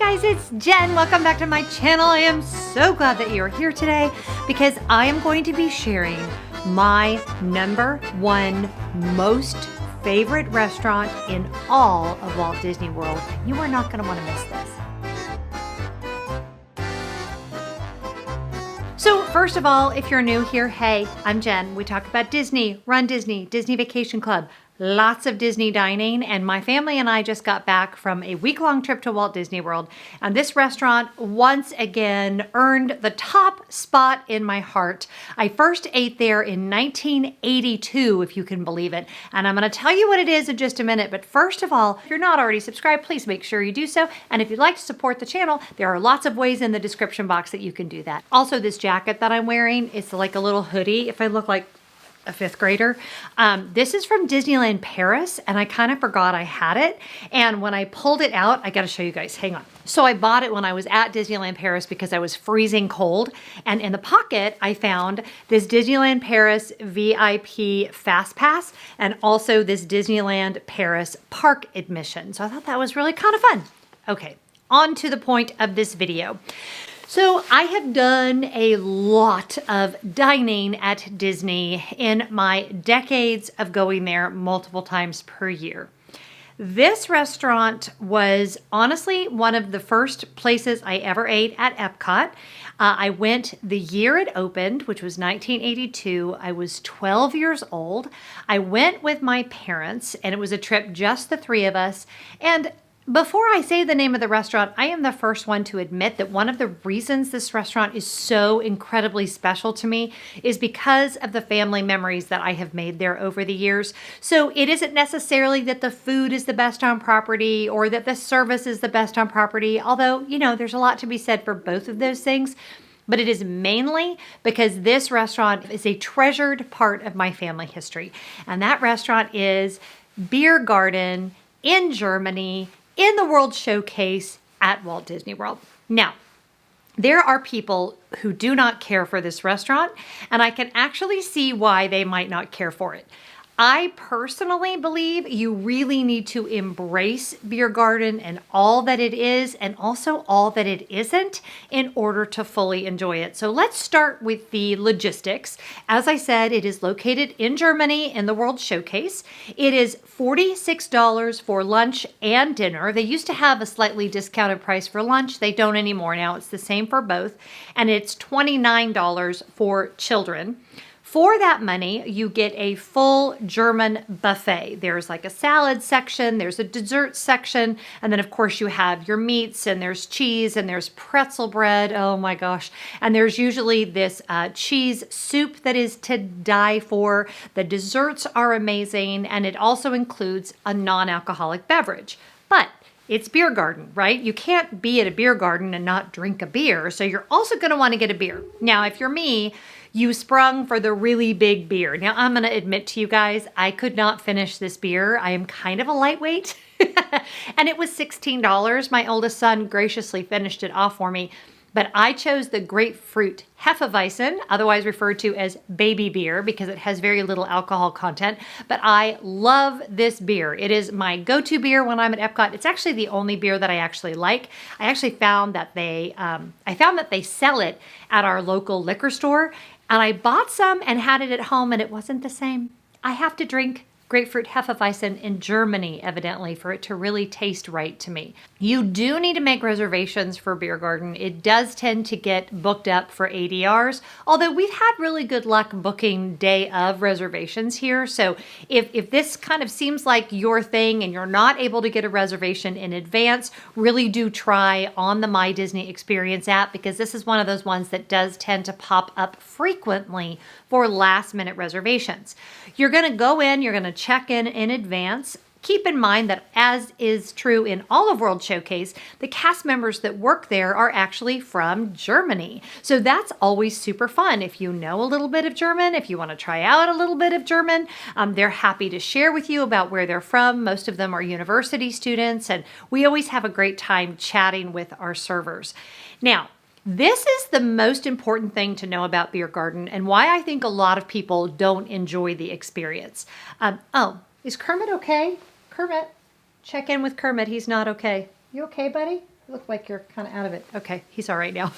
guys, it's Jen. Welcome back to my channel. I am so glad that you're here today because I am going to be sharing my #1 most favorite restaurant in all of Walt Disney World. You are not going to want to miss this. So first of all, if you're new here, hey, I'm Jen. We talk about Disney, Run Disney, Disney Vacation Club, lots of Disney dining, and my family and I just got back from a week-long trip to Walt Disney World, and this restaurant once again earned the top spot in my heart. I first ate there in 1982, if you can believe it, and I'm going to tell you what it is in just a minute, but first of all, if you're not already subscribed, please make sure you do so, and if you'd like to support the channel, there are lots of ways in the description box that you can do that. Also, this jacket that I'm wearing, it's like a little hoodie, if I look like a fifth grader. This is from Disneyland Paris, and I kind of forgot I had it. And when I pulled it out, I got to show you guys. Hang on. So I bought it when I was at Disneyland Paris because I was freezing cold. And in the pocket, I found this Disneyland Paris VIP Fast Pass and also this Disneyland Paris park admission. So I thought that was really kind of fun. Okay, on to the point of this video. So I have done a lot of dining at Disney in my decades of going there multiple times per year. This restaurant was honestly one of the first places I ever ate at Epcot. I went the year it opened, which was 1982. I was 12 years old. I went with my parents, and it was a trip just the three of us. And before I say the name of the restaurant, I am the first one to admit that one of the reasons this restaurant is so incredibly special to me is because of the family memories that I have made there over the years. So it isn't necessarily that the food is the best on property or that the service is the best on property, although, you know, there's a lot to be said for both of those things. But it is mainly because this restaurant is a treasured part of my family history. And that restaurant is Beer Garden in Germany, in the World Showcase at Walt Disney World. Now, there are people who do not care for this restaurant, and I can actually see why they might not care for it. I personally believe you really need to embrace Beer Garden and all that it is and also all that it isn't in order to fully enjoy it. So let's start with the logistics. As I said, it is located in Germany in the World Showcase. It is $46 for lunch and dinner. They used to have a slightly discounted price for lunch. They don't anymore now. It's the same for both. And it's $29 for children. For that money, you get a full German buffet. There's like a salad section, there's a dessert section, and then of course you have your meats, and there's cheese, and there's pretzel bread, oh my gosh. And there's usually this cheese soup that is to die for. The desserts are amazing, and it also includes a non-alcoholic beverage. But it's Beer Garden, right? You can't be at a beer garden and not drink a beer, so you're also gonna wanna get a beer. Now, if you're me, you sprung for the really big beer. Now, I'm going to admit to you guys, I could not finish this beer. I am kind of a lightweight. And it was $16. My oldest son graciously finished it off for me. But I chose the grapefruit Hefeweizen, otherwise referred to as baby beer, because it has very little alcohol content. But I love this beer. It is my go-to beer when I'm at Epcot. It's actually the only beer that I actually like. I actually found that they sell it at our local liquor store, and I bought some and had it at home, and it wasn't the same. I have to drink grapefruit Hefeweizen in Germany, evidently, for it to really taste right to me. You do need to make reservations for Beer Garden. It does tend to get booked up for ADRs, although we've had really good luck booking day of reservations here. So if this kind of seems like your thing and you're not able to get a reservation in advance, really do try on the My Disney Experience app, because this is one of those ones that does tend to pop up frequently for last minute reservations. You're going to go in, you're going to check in advance. Keep in mind that, as is true in all of World Showcase, the cast members that work there are actually from Germany. So that's always super fun. If you know a little bit of German, if you want to try out a little bit of German, they're happy to share with you about where they're from. Most of them are university students, and we always have a great time chatting with our servers. Now, this is the most important thing to know about Beer Garden and why I think a lot of people don't enjoy the experience. Oh, is Kermit okay? Kermit, check in with Kermit. He's not okay. You okay, buddy? You look like you're kind of out of it. Okay, he's all right now.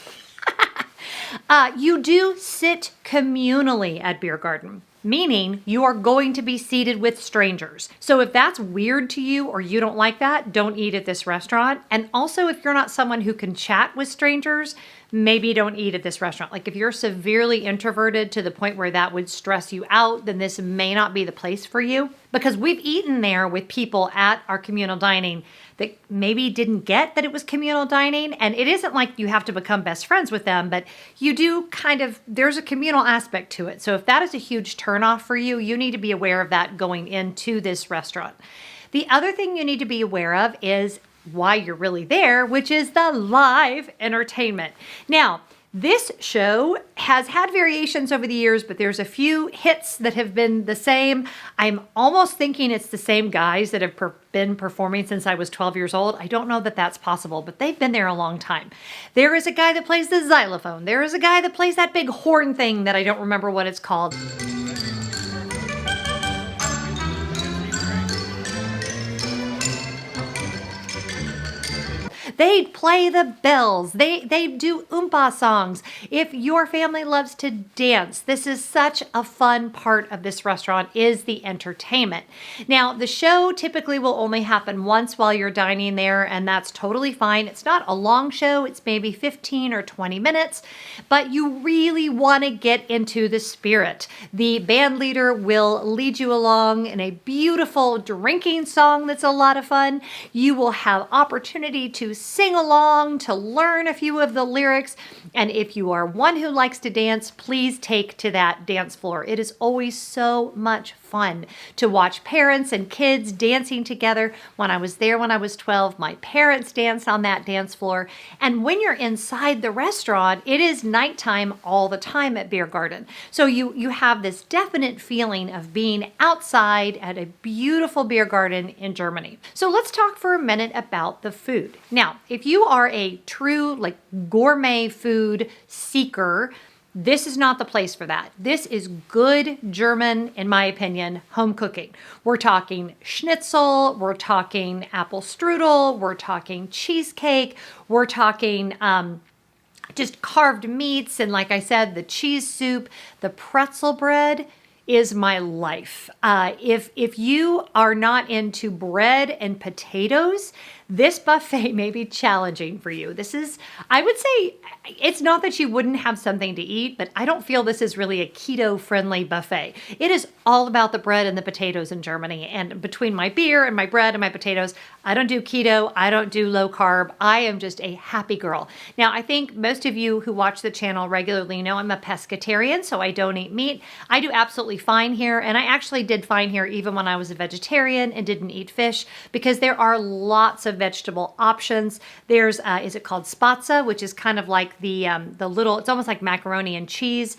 You do sit communally at Beer Garden, meaning you are going to be seated with strangers. So if that's weird to you or you don't like that, don't eat at this restaurant. And also, if you're not someone who can chat with strangers, maybe don't eat at this restaurant. Like if you're severely introverted to the point where that would stress you out, then this may not be the place for you. Because we've eaten there with people at our communal dining that maybe didn't get that it was communal dining. And it isn't like you have to become best friends with them, but you do there's a communal aspect to it. So if that is a huge turnoff for you, you need to be aware of that going into this restaurant. The other thing you need to be aware of is why you're really there, which is the live entertainment. Now, this show has had variations over the years, but there's a few hits that have been the same. I'm almost thinking it's the same guys that have been performing since I was 12 years old. I don't know that that's possible, but they've been there a long time. There is a guy that plays the xylophone. There is a guy that plays that big horn thing that I don't remember what it's called. They play the bells. They do oompa songs. If your family loves to dance, this is such a fun part of this restaurant is the entertainment. Now, the show typically will only happen once while you're dining there, and that's totally fine. It's not a long show. It's maybe 15 or 20 minutes, but you really want to get into the spirit. The band leader will lead you along in a beautiful drinking song that's a lot of fun. You will have opportunity to sing along, to learn a few of the lyrics. And if you are one who likes to dance, please take to that dance floor. It is always so much fun to watch parents and kids dancing together. When I was there when I was 12, my parents danced on that dance floor. And when you're inside the restaurant, it is nighttime all the time at Beer Garden. So you have this definite feeling of being outside at a beautiful beer garden in Germany. So let's talk for a minute about the food. Now, if you are a true gourmet food seeker, this is not the place for that. This is good German, in my opinion, home cooking. We're talking schnitzel, we're talking apple strudel, we're talking cheesecake, we're talking just carved meats, and like I said, the cheese soup, the pretzel bread is my life. If you are not into bread and potatoes, this buffet may be challenging for you. I would say, it's not that you wouldn't have something to eat, but I don't feel this is really a keto friendly buffet. It is all about the bread and the potatoes in Germany. And between my beer and my bread and my potatoes, I don't do keto. I don't do low carb. I am just a happy girl. Now, I think most of you who watch the channel regularly know I'm a pescatarian, so I don't eat meat. I do absolutely fine here. And I actually did fine here even when I was a vegetarian and didn't eat fish, because there are lots of vegetable options. There's, is it called spatza, which is kind of like the little, it's almost like macaroni and cheese.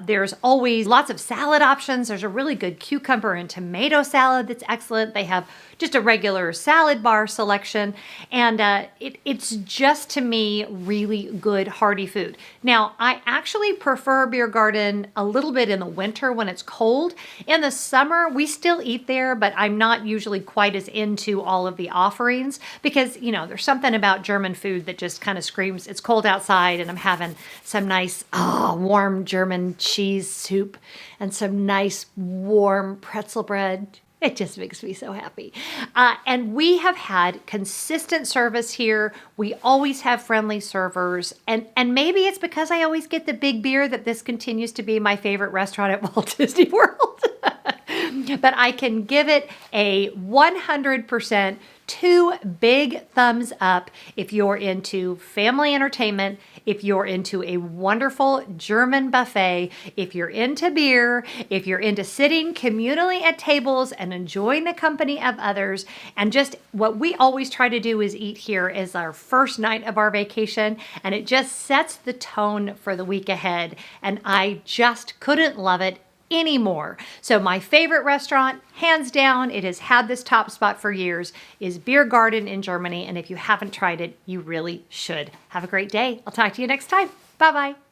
There's always lots of salad options. There's a really good cucumber and tomato salad that's excellent. They have just a regular salad bar selection. And it's just, to me, really good, hearty food. Now, I actually prefer Beer Garden a little bit in the winter when it's cold. In the summer, we still eat there, but I'm not usually quite as into all of the offerings because, there's something about German food that just kind of screams, it's cold outside and I'm having some nice, warm German cheese soup and some nice warm pretzel bread. It just makes me so happy. And we have had consistent service here. We always have friendly servers. And maybe it's because I always get the big beer that this continues to be my favorite restaurant at Walt Disney World. But I can give it a 100% 2 big thumbs up if you're into family entertainment, if you're into a wonderful German buffet, if you're into beer, if you're into sitting communally at tables and enjoying the company of others. And just what we always try to do is eat here as our first night of our vacation. And it just sets the tone for the week ahead. And I just couldn't love it anymore. So my favorite restaurant, hands down, it has had this top spot for years, is Beer Garden in Germany. And if you haven't tried it, you really should. Have a great day. I'll talk to you next time. Bye-bye.